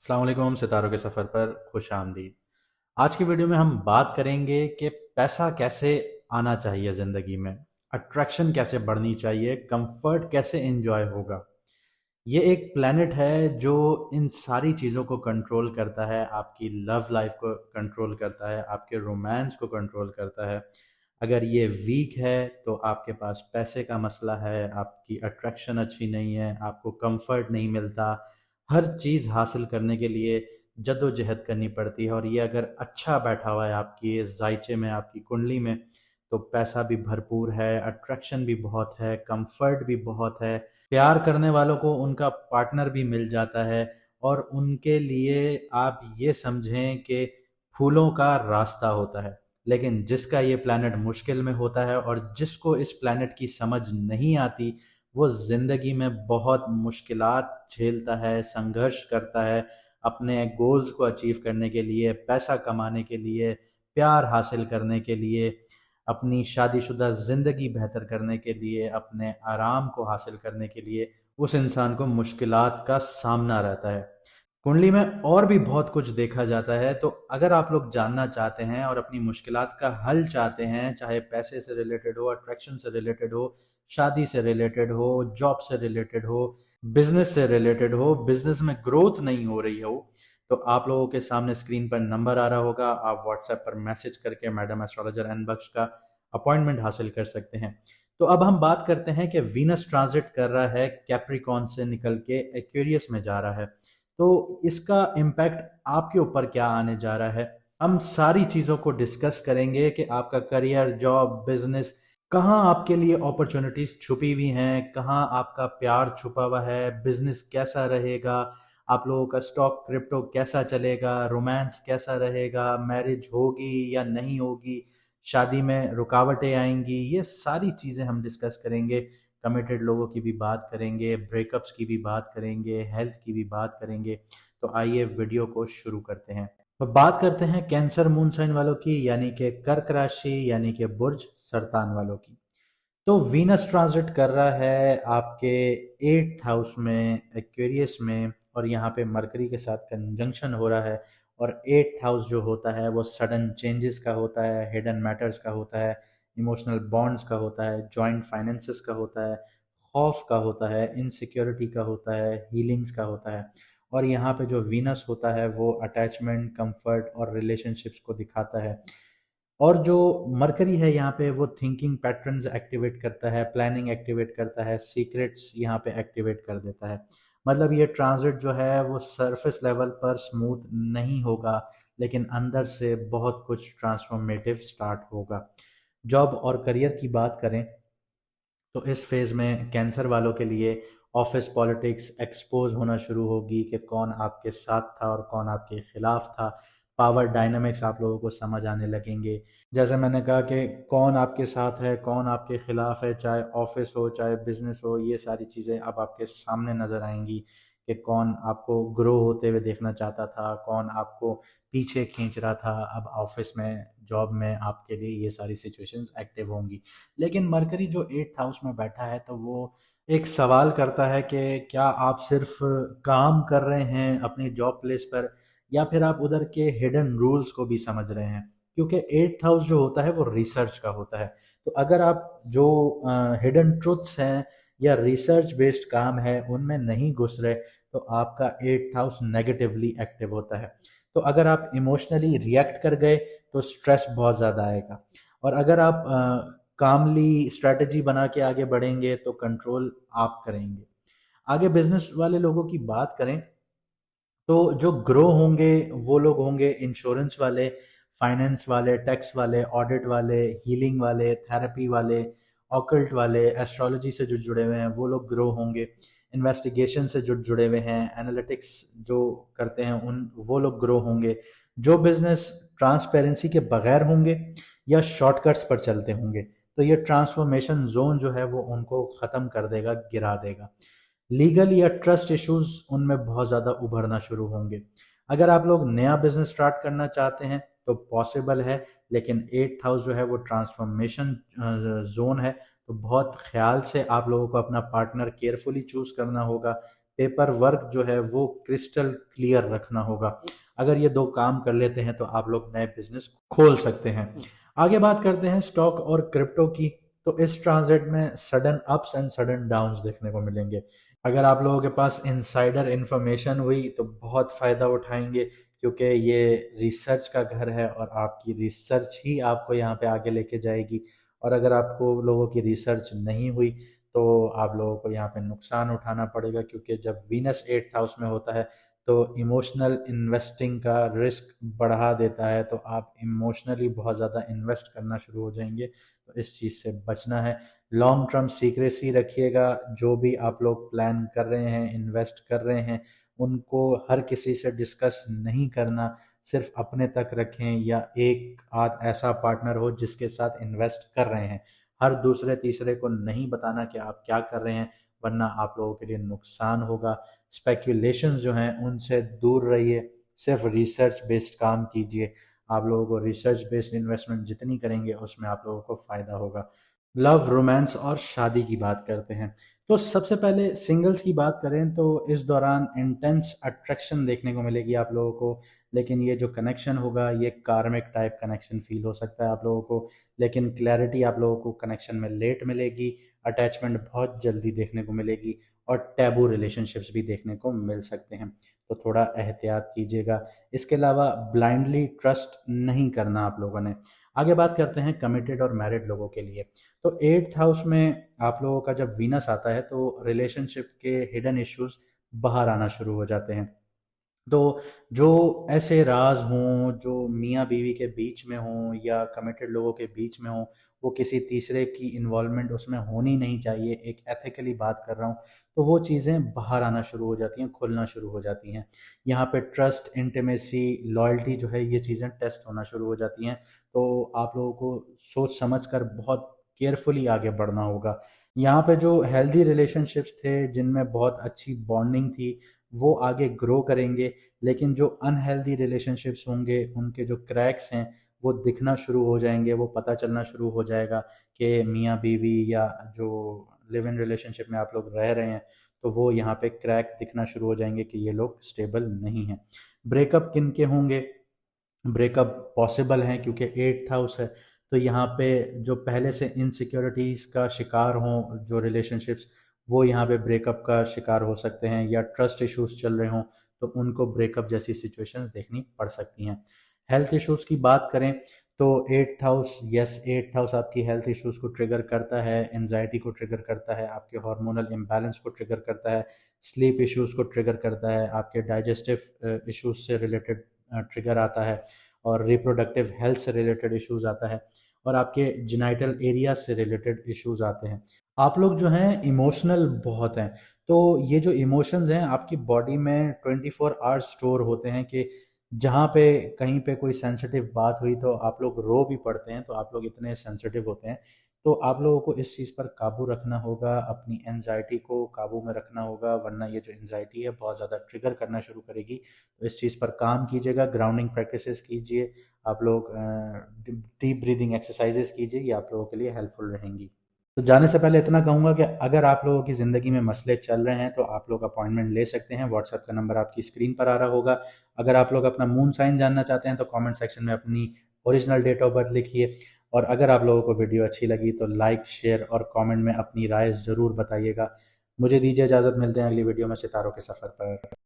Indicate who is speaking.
Speaker 1: अस्सलाम वालेकुम। सितारों के सफ़र पर खुश आमदीद। आज की वीडियो में हम बात करेंगे कि पैसा कैसे आना चाहिए ज़िंदगी में, अट्रैक्शन कैसे बढ़नी चाहिए, कंफर्ट कैसे एंजॉय होगा। ये एक प्लेनेट है जो इन सारी चीज़ों को कंट्रोल करता है, आपकी लव लाइफ को कंट्रोल करता है, आपके रोमांस को कंट्रोल करता है। अगर ये वीक है तो आपके पास पैसे का मसला है, आपकी अट्रैक्शन अच्छी नहीं है, आपको कंफर्ट नहीं मिलता, हर चीज़ हासिल करने के लिए जद्दोजहद करनी पड़ती है। और ये अगर अच्छा बैठा हुआ है आपकी जायचे में, आपकी कुंडली में, तो पैसा भी भरपूर है, अट्रैक्शन भी बहुत है, कंफर्ट भी बहुत है, प्यार करने वालों को उनका पार्टनर भी मिल जाता है। और उनके लिए आप ये समझें कि फूलों का रास्ता होता है। लेकिन जिसका ये प्लैनेट मुश्किल में होता है और जिसको इस प्लैनेट की समझ नहीं आती, वो ज़िंदगी में बहुत मुश्किलात झेलता है, संघर्ष करता है अपने गोल्स को अचीव करने के लिए, पैसा कमाने के लिए, प्यार हासिल करने के लिए, अपनी शादीशुदा ज़िंदगी बेहतर करने के लिए, अपने आराम को हासिल करने के लिए उस इंसान को मुश्किलात का सामना रहता है। कुंडली में और भी बहुत कुछ देखा जाता है, तो अगर आप लोग जानना चाहते हैं और अपनी मुश्किलात का हल चाहते हैं, चाहे पैसे से रिलेटेड हो, अट्रैक्शन से रिलेटेड हो, शादी से रिलेटेड हो, जॉब से रिलेटेड हो, बिजनेस से रिलेटेड हो, बिजनेस में ग्रोथ नहीं हो रही हो, तो आप लोगों के सामने स्क्रीन पर नंबर आ रहा होगा। आप व्हाट्सएप पर मैसेज करके मैडम एस्ट्रोलॉजर एन बख्श का अपॉइंटमेंट हासिल कर सकते हैं। तो अब हम बात करते हैं कि वीनस ट्रांजिट कर रहा है कैप्रिकॉन से निकल के एक्वेरियस में जा रहा है, तो इसका इम्पैक्ट आपके ऊपर क्या आने जा रहा है। हम सारी चीज़ों को डिस्कस करेंगे कि आपका करियर, जॉब, बिजनेस, कहाँ आपके लिए अपॉर्चुनिटीज छुपी हुई हैं, कहाँ आपका प्यार छुपा हुआ है, बिजनेस कैसा रहेगा, आप लोगों का स्टॉक क्रिप्टो कैसा चलेगा, रोमांस कैसा रहेगा, मैरिज होगी या नहीं होगी, शादी में रुकावटें आएंगी, ये सारी चीज़ें हम डिस्कस करेंगे। कमिटेड लोगों की भी बात करेंगे, ब्रेकअप्स की भी बात करेंगे, हेल्थ की भी बात करेंगे। तो आइए वीडियो को शुरू करते हैं। तो बात करते हैं कैंसर मून साइन वालों की, यानी कि कर्क राशि, यानी कि बुर्ज सरतान वालों की। तो वीनस ट्रांजिट कर रहा है आपके 8th हाउस में, एक्वेरियस में, और यहाँ पे मरकरी के साथ कंजंक्शन हो रहा है। और 8th हाउस जो होता है वो सडन चेंजेस का होता है, हिडन मैटर्स का होता है, इमोशनल बॉन्ड्स का होता है, जॉइंट फाइनेंसेस का होता है, खौफ का होता है, इनसिक्योरिटी का होता है, हीलिंग्स का होता है। और यहाँ पे जो वीनस होता है वो अटैचमेंट, कंफर्ट और रिलेशनशिप्स को दिखाता है। और जो मरकरी है यहाँ पे वो थिंकिंग पैटर्न्स एक्टिवेट करता है, प्लानिंग एक्टिवेट करता है, सीक्रेट्स यहाँ पे एक्टिवेट कर देता है। मतलब ये ट्रांजिट जो है वो सरफेस लेवल पर स्मूथ नहीं होगा, लेकिन अंदर से बहुत कुछ ट्रांसफॉर्मेटिव स्टार्ट होगा। जॉब और करियर की बात करें तो इस फेज में कैंसर वालों के लिए ऑफिस पॉलिटिक्स एक्सपोज होना शुरू होगी कि कौन आपके साथ था और कौन आपके खिलाफ था। पावर डायनामिक्स आप लोगों को समझ आने लगेंगे। जैसे मैंने कहा कि कौन आपके साथ है, कौन आपके खिलाफ है, चाहे ऑफिस हो चाहे बिजनेस हो, ये सारी चीज़ें अब आपके सामने नज़र आएंगी कि कौन आपको ग्रो होते हुए देखना चाहता था, कौन आपको पीछे खींच रहा था। अब ऑफिस में, जॉब में आपके लिए ये सारी सिचुएशंस एक्टिव होंगी। लेकिन मरकरी जो 8th हाउस में बैठा है तो वो एक सवाल करता है कि क्या आप सिर्फ काम कर रहे हैं अपनी जॉब प्लेस पर, या फिर आप उधर के हिडन रूल्स को भी समझ रहे हैं। क्योंकि 8th हाउस जो होता है वो रिसर्च का होता है। तो अगर आप जो हिडन ट्रुथ्स हैं या रिसर्च बेस्ड काम है उनमें नहीं घुस रहे, तो आपका 8th हाउस नेगेटिवली एक्टिव होता है। तो अगर आप इमोशनली रिएक्ट कर गए तो स्ट्रेस बहुत ज़्यादा आएगा। और अगर आप कामली स्ट्रेटजी बना के आगे बढ़ेंगे तो कंट्रोल आप करेंगे। आगे बिजनेस वाले लोगों की बात करें तो जो ग्रो होंगे वो लोग होंगे इंश्योरेंस वाले, फाइनेंस वाले, टैक्स वाले, ऑडिट वाले, हीलिंग वाले, थेरेपी वाले, ऑकल्ट वाले, एस्ट्रोलॉजी से जो जुड़े हुए हैं वो लोग ग्रो होंगे। इन्वेस्टिगेशन से जो जुड़े हुए हैं, एनालिटिक्स जो करते हैं उन वो लोग ग्रो होंगे। जो बिजनेस ट्रांसपेरेंसी के बगैर होंगे या शॉर्टकट्स पर चलते होंगे, तो ये ट्रांसफॉर्मेशन जोन जो है वो उनको ख़त्म कर देगा, गिरा देगा। लीगल या ट्रस्ट इश्यूज उनमें बहुत ज़्यादा उभरना शुरू होंगे। अगर आप लोग नया बिजनेस स्टार्ट करना चाहते हैं तो पॉसिबल है, लेकिन 8th हाउस जो है वो ट्रांसफॉर्मेशन जोन है। तो बहुत ख्याल से आप लोगों को अपना पार्टनर केयरफुली चूज करना होगा, पेपर वर्क जो है वो क्रिस्टल क्लियर रखना होगा। अगर ये 2 काम कर लेते हैं तो आप लोग नए बिजनेस खोल सकते हैं। आगे बात करते हैं स्टॉक और क्रिप्टो की। तो इस ट्रांजिट में sudden ups and sudden downs देखने को मिलेंगे। अगर आप लोगों के पास इनसाइडर इंफॉर्मेशन हुई तो बहुत फ़ायदा उठाएंगे, क्योंकि ये रिसर्च का घर है और आपकी रिसर्च ही आपको यहाँ पे आगे लेके जाएगी। और अगर आपको लोगों की रिसर्च नहीं हुई तो आप लोगों को यहाँ पे नुकसान उठाना पड़ेगा, क्योंकि जब वीनस 8th हाउस में होता है तो इमोशनल इन्वेस्टिंग का रिस्क बढ़ा देता है, तो आप इमोशनली बहुत ज़्यादा इन्वेस्ट करना शुरू हो जाएंगे। तो इस चीज़ से बचना है। लॉन्ग टर्म सीक्रेसी रखिएगा। जो भी आप लोग प्लान कर रहे हैं, इन्वेस्ट कर रहे हैं, उनको हर किसी से डिस्कस नहीं करना। सिर्फ अपने तक रखें, या एक आध ऐसा पार्टनर हो जिसके साथ इन्वेस्ट कर रहे हैं। हर दूसरे तीसरे को नहीं बताना कि आप क्या कर रहे हैं, वरना आप लोगों के लिए नुकसान होगा। स्पेक्यूलेशंस जो हैं उनसे दूर रहिए, सिर्फ रिसर्च बेस्ड काम कीजिए। आप लोगों को रिसर्च बेस्ड इन्वेस्टमेंट जितनी करेंगे उसमें आप लोगों को फ़ायदा होगा। लव, रोमांस और शादी की बात करते हैं। तो सबसे पहले सिंगल्स की बात करें तो इस दौरान इंटेंस अट्रैक्शन देखने को मिलेगी आप लोगों को, लेकिन ये जो कनेक्शन होगा ये कार्मिक टाइप कनेक्शन फील हो सकता है आप लोगों को। लेकिन क्लैरिटी आप लोगों को कनेक्शन में लेट मिलेगी, अटैचमेंट बहुत जल्दी देखने को मिलेगी, और टैबू रिलेशनशिप्स भी देखने को मिल सकते हैं। तो थोड़ा एहतियात कीजिएगा। इसके अलावा ब्लाइंडली ट्रस्ट नहीं करना आप लोगों ने। आगे बात करते हैं कमिटेड और मैरिड लोगों के लिए। तो 8th हाउस में आप लोगों का जब वीनस आता है तो रिलेशनशिप के हिडन इश्यूज बाहर आना शुरू हो जाते हैं। तो जो ऐसे राज हों जो मियाँ बीवी के बीच में हों या कमिटेड लोगों के बीच में हों, वो किसी तीसरे की इन्वॉल्वमेंट उसमें होनी नहीं चाहिए, एक एथिकली बात कर रहा हूँ, तो वो चीज़ें बाहर आना शुरू हो जाती हैं, खुलना शुरू हो जाती हैं। यहाँ पे ट्रस्ट, इंटीमेसी, लॉयल्टी जो है ये चीज़ें टेस्ट होना शुरू हो जाती हैं। तो आप लोगों को सोच समझ कर बहुत केयरफुली आगे बढ़ना होगा। यहाँ पे जो हेल्दी रिलेशनशिप्स थे जिनमें बहुत अच्छी बॉन्डिंग थी वो आगे ग्रो करेंगे, लेकिन जो अनहेल्दी रिलेशनशिप्स होंगे उनके जो क्रैक्स हैं वो दिखना शुरू हो जाएंगे। वो पता चलना शुरू हो जाएगा कि मियाँ बीवी या जो लिव इन रिलेशनशिप में आप लोग रह रहे हैं, तो वो यहाँ पे क्रैक दिखना शुरू हो जाएंगे कि ये लोग स्टेबल नहीं हैं। ब्रेकअप किन के होंगे? ब्रेकअप पॉसिबल हैं क्योंकि 8th हाउस है। तो यहाँ पे जो पहले से इनसिक्योरिटीज़ का शिकार हों जो रिलेशनशिप्स, वो यहाँ पे ब्रेकअप का शिकार हो सकते हैं, या ट्रस्ट इश्यूज चल रहे हों तो उनको ब्रेकअप जैसी सिचुएशंस देखनी पड़ सकती हैं। हेल्थ इश्यूज की बात करें तो 8th house, yes 8th house आपकी हेल्थ इश्यूज को ट्रिगर करता है, एंजाइटी को ट्रिगर करता है, आपके हार्मोनल इम्बैलेंस को ट्रिगर करता है, स्लीप इश्यूज को ट्रिगर करता है, आपके डाइजेस्टिव इश्यूज से रिलेटेड ट्रिगर आता है, और रिप्रोडक्टिव हेल्थ से रिलेटेड इश्यूज आता है, और आपके जेनाइटल एरिया से रिलेटेड इश्यूज आते हैं। आप लोग जो हैं इमोशनल बहुत हैं। तो ये जो इमोशंस हैं आपकी बॉडी में 24 आवर्स स्टोर होते हैं कि जहाँ पे कहीं पे कोई सेंसिटिव बात हुई तो आप लोग रो भी पड़ते हैं। तो आप लोग इतने सेंसिटिव होते हैं। तो आप लोगों को इस चीज़ पर काबू रखना होगा, अपनी एनजाइटी को काबू में रखना होगा, वरना ये जो एनजाइटी है बहुत ज़्यादा ट्रिगर करना शुरू करेगी। तो इस चीज़ पर काम कीजिएगा, ग्राउंडिंग प्रैक्टिसेस कीजिए, आप लोग डीप ब्रीदिंग एक्सरसाइजेस कीजिए, ये आप लोगों के लिए हेल्पफुल रहेंगी। तो जाने से पहले इतना कहूँगा कि अगर आप लोगों की ज़िंदगी में मसले चल रहे हैं तो आप लोग अपॉइंटमेंट ले सकते हैं। व्हाट्सएप का नंबर आपकी स्क्रीन पर आ रहा होगा। अगर आप लोग अपना मून साइन जानना चाहते हैं तो कमेंट सेक्शन में अपनी ओरिजिनल डेट ऑफ बर्थ लिखिए। और अगर आप लोगों को वीडियो अच्छी लगी तो लाइक, शेयर और कमेंट में अपनी राय ज़रूर बताइएगा। मुझे दीजिए इजाज़त, मिलते हैं अगली वीडियो में सितारों के सफ़र पर।